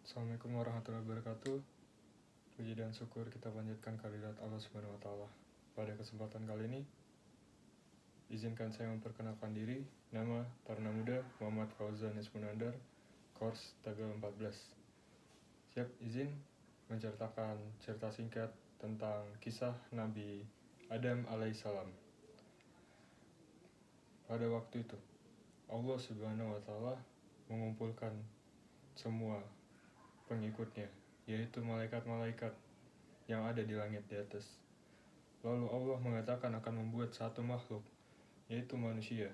Assalamualaikum warahmatullahi wabarakatuh. Puji dan syukur kita panjatkan kehadirat Allah Subhanahu wa taala. Pada kesempatan kali ini, izinkan saya memperkenalkan diri. Nama Taruna Muda Muhammad Fauzan Ismunandar, Kors tanggal 14. Siap izin menceritakan cerita singkat tentang kisah Nabi Adam alaihissalam. Pada waktu itu, Allah Subhanahu wa taala mengumpulkan semua pengikutnya, yaitu malaikat-malaikat yang ada di langit di atas. Lalu Allah mengatakan akan membuat satu makhluk, yaitu manusia,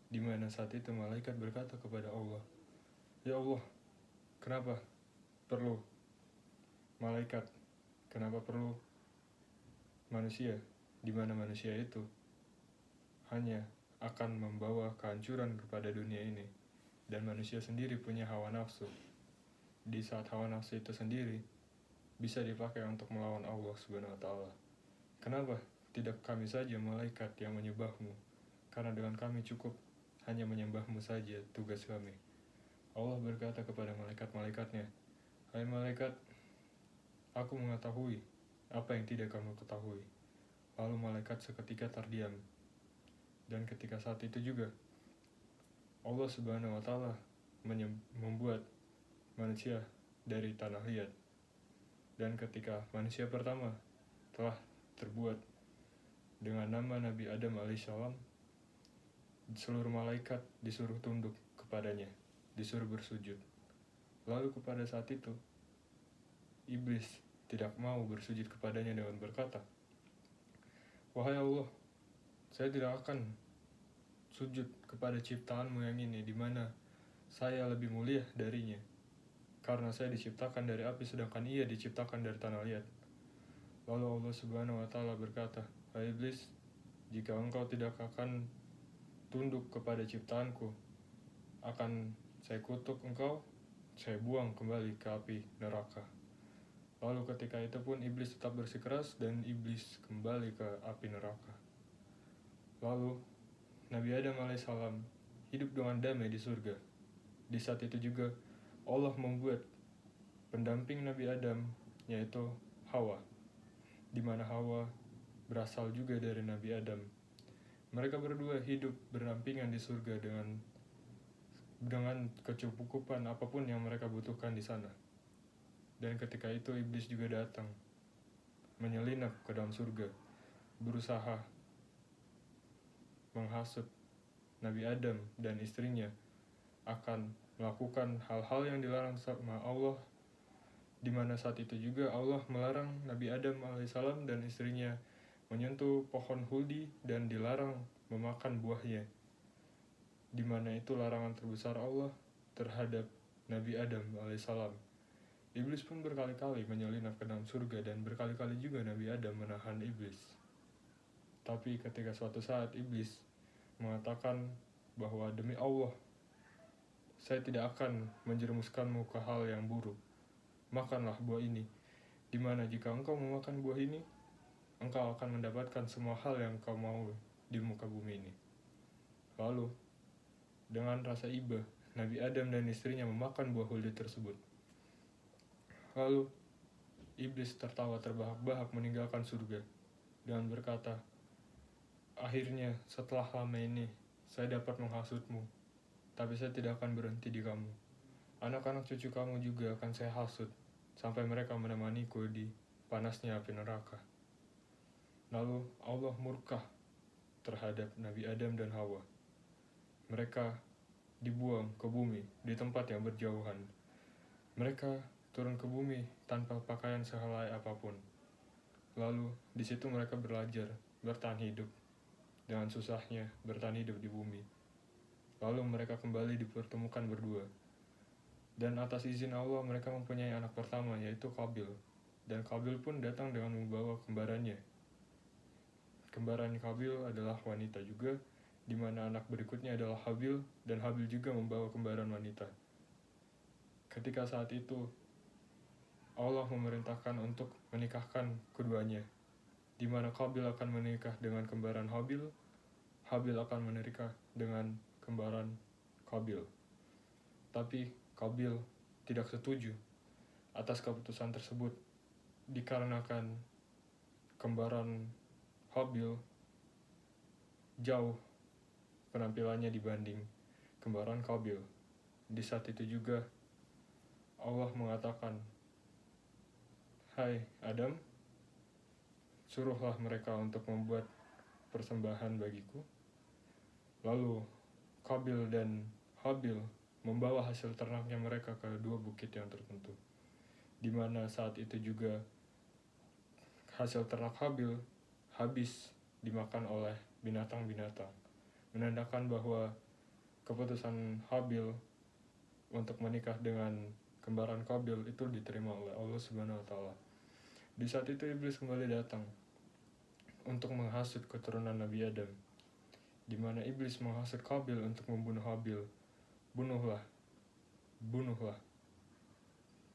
di mana saat itu malaikat berkata kepada Allah, "Ya Allah, kenapa perlu malaikat? Kenapa perlu manusia? Di mana manusia itu hanya akan membawa kehancuran kepada dunia ini, dan manusia sendiri punya hawa nafsu. Di saat hawa nafsu itu sendiri bisa dipakai untuk melawan Allah Subhanahu wa taala. Kenapa tidak kami saja malaikat yang menyembahmu? Karena dengan kami cukup hanya menyembahmu saja tugas kami." Allah berkata kepada malaikat-malaikatnya, "Hai malaikat, aku mengetahui apa yang tidak kamu ketahui." Lalu malaikat seketika terdiam. Dan ketika saat itu juga Allah Subhanahu wa taala membuat manusia dari tanah liat. Dan ketika manusia pertama telah terbuat dengan nama Nabi Adam alaihissalam, seluruh malaikat disuruh tunduk kepadanya, disuruh bersujud. Lalu kepada saat itu, iblis tidak mau bersujud kepadanya dengan berkata, "Wahai Allah, saya tidak akan sujud kepada ciptaanmu yang ini, di mana saya lebih mulia darinya. Karena saya diciptakan dari api, sedangkan ia diciptakan dari tanah liat." Lalu Allah Subhanahu wa taala berkata, "Hai iblis, jika engkau tidak akan tunduk kepada ciptaanku, akan saya kutuk engkau, saya buang kembali ke api neraka." Lalu ketika itu pun iblis tetap bersikeras dan iblis kembali ke api neraka. Lalu Nabi Adam alaihissalam hidup dengan damai di surga. Di saat itu juga Allah membuat pendamping Nabi Adam, yaitu Hawa, di mana Hawa berasal juga dari Nabi Adam. Mereka berdua hidup berdampingan di surga dengan kecukupan apapun yang mereka butuhkan di sana. Dan ketika itu iblis juga datang, menyelinap ke dalam surga, berusaha menghasut Nabi Adam dan istrinya akan melakukan hal-hal yang dilarang sama Allah, di mana saat itu juga Allah melarang Nabi Adam alaihissalam dan istrinya menyentuh pohon huldi dan dilarang memakan buahnya, di mana itu larangan terbesar Allah terhadap Nabi Adam alaihissalam. Iblis pun berkali-kali menyelinap ke dalam surga dan berkali-kali juga Nabi Adam menahan iblis. Tapi ketika suatu saat iblis mengatakan bahwa demi Allah, saya tidak akan menjerumuskanmu ke hal yang buruk. Makanlah buah ini, di mana jika engkau memakan buah ini, engkau akan mendapatkan semua hal yang kau mau di muka bumi ini. Lalu, dengan rasa iba, Nabi Adam dan istrinya memakan buah huldi tersebut. Lalu, iblis tertawa terbahak-bahak meninggalkan surga dengan berkata, "Akhirnya setelah lama ini, saya dapat menghasutmu, tapi saya tidak akan berhenti di kamu. Anak-anak cucu kamu juga akan saya hasut, sampai mereka menemaniku di panasnya api neraka." Lalu Allah murka terhadap Nabi Adam dan Hawa. Mereka dibuang ke bumi di tempat yang berjauhan. Mereka turun ke bumi tanpa pakaian sehelai apapun. Lalu di situ mereka belajar bertahan hidup dengan susahnya bertahan hidup di bumi. Lalu mereka kembali dipertemukan berdua. Dan atas izin Allah mereka mempunyai anak pertama, yaitu Qabil. Dan Qabil pun datang dengan membawa kembarannya. Kembaran Qabil adalah wanita juga, di mana anak berikutnya adalah Habil, dan Habil juga membawa kembaran wanita. Ketika saat itu Allah memerintahkan untuk menikahkan keduanya, di mana Qabil akan menikah dengan kembaran Habil, Habil akan menikah dengan kembaran Qabil. Tapi Qabil tidak setuju atas keputusan tersebut dikarenakan kembaran Habil jauh penampilannya dibanding kembaran Qabil. Di saat itu juga Allah mengatakan, "Hai Adam, suruhlah mereka untuk membuat persembahan bagiku." Lalu Qabil dan Habil membawa hasil ternaknya mereka ke dua bukit yang tertentu, di mana saat itu juga hasil ternak Habil habis dimakan oleh binatang-binatang, menandakan bahwa keputusan Habil untuk menikah dengan kembaran Qabil itu diterima oleh Allah Subhanahu wa taala. Di saat itu iblis kembali datang untuk menghasut keturunan Nabi Adam, di mana iblis menghasut Qabil untuk membunuh Habil. Bunuhlah.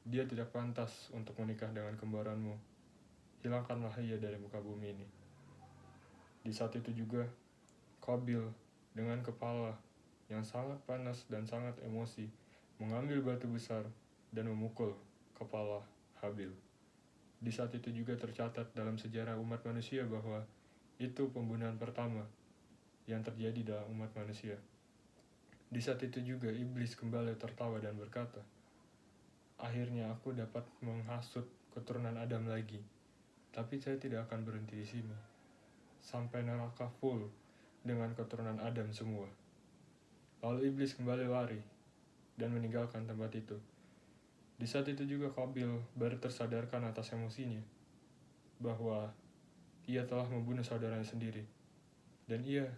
Dia tidak pantas untuk menikah dengan kembaranmu. Hilangkanlah ia dari muka bumi ini. Di saat itu juga Qabil dengan kepala yang sangat panas dan sangat emosi mengambil batu besar dan memukul kepala Habil. Di saat itu juga tercatat dalam sejarah umat manusia bahwa itu pembunuhan pertama yang terjadi dalam umat manusia. Di saat itu juga iblis kembali tertawa dan berkata, "Akhirnya aku dapat menghasut keturunan Adam lagi, tapi saya tidak akan berhenti di sini. Sampai neraka full dengan keturunan Adam semua." Lalu iblis kembali lari dan meninggalkan tempat itu. Di saat itu juga Qabil baru tersadarkan atas emosinya bahwa ia telah membunuh saudaranya sendiri, dan ia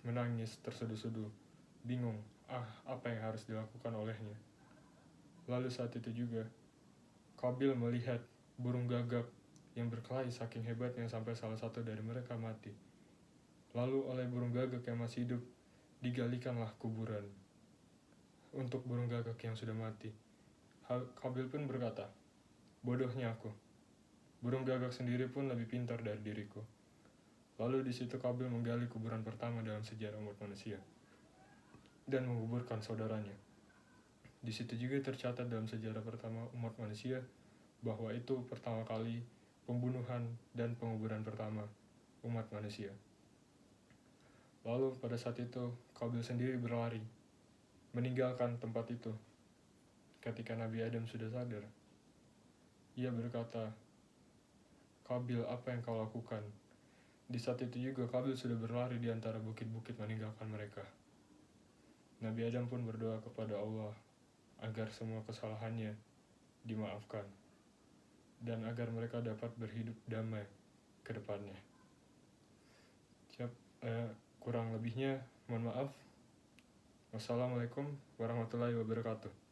menangis terseduh-seduh, bingung apa yang harus dilakukan olehnya. Lalu saat itu juga Qabil melihat burung gagak yang berkelahi saking hebatnya sampai salah satu dari mereka mati. Lalu oleh burung gagak yang masih hidup digalikanlah kuburan untuk burung gagak yang sudah mati. Qabil pun berkata, "Bodohnya aku. Burung gagak sendiri pun lebih pintar dari diriku." Lalu di situ Qabil menggali kuburan pertama dalam sejarah umat manusia dan menguburkan saudaranya. Di situ juga tercatat dalam sejarah pertama umat manusia bahwa itu pertama kali pembunuhan dan penguburan pertama umat manusia. Lalu pada saat itu Qabil sendiri berlari meninggalkan tempat itu. Ketika Nabi Adam sudah sadar, ia berkata, "Qabil, apa yang kau lakukan?" Di saat itu juga Qabil sudah berlari di antara bukit-bukit meninggalkan mereka. Nabi Adam pun berdoa kepada Allah agar semua kesalahannya dimaafkan dan agar mereka dapat berhidup damai ke depannya. Kurang lebihnya mohon maaf. Wassalamualaikum warahmatullahi wabarakatuh.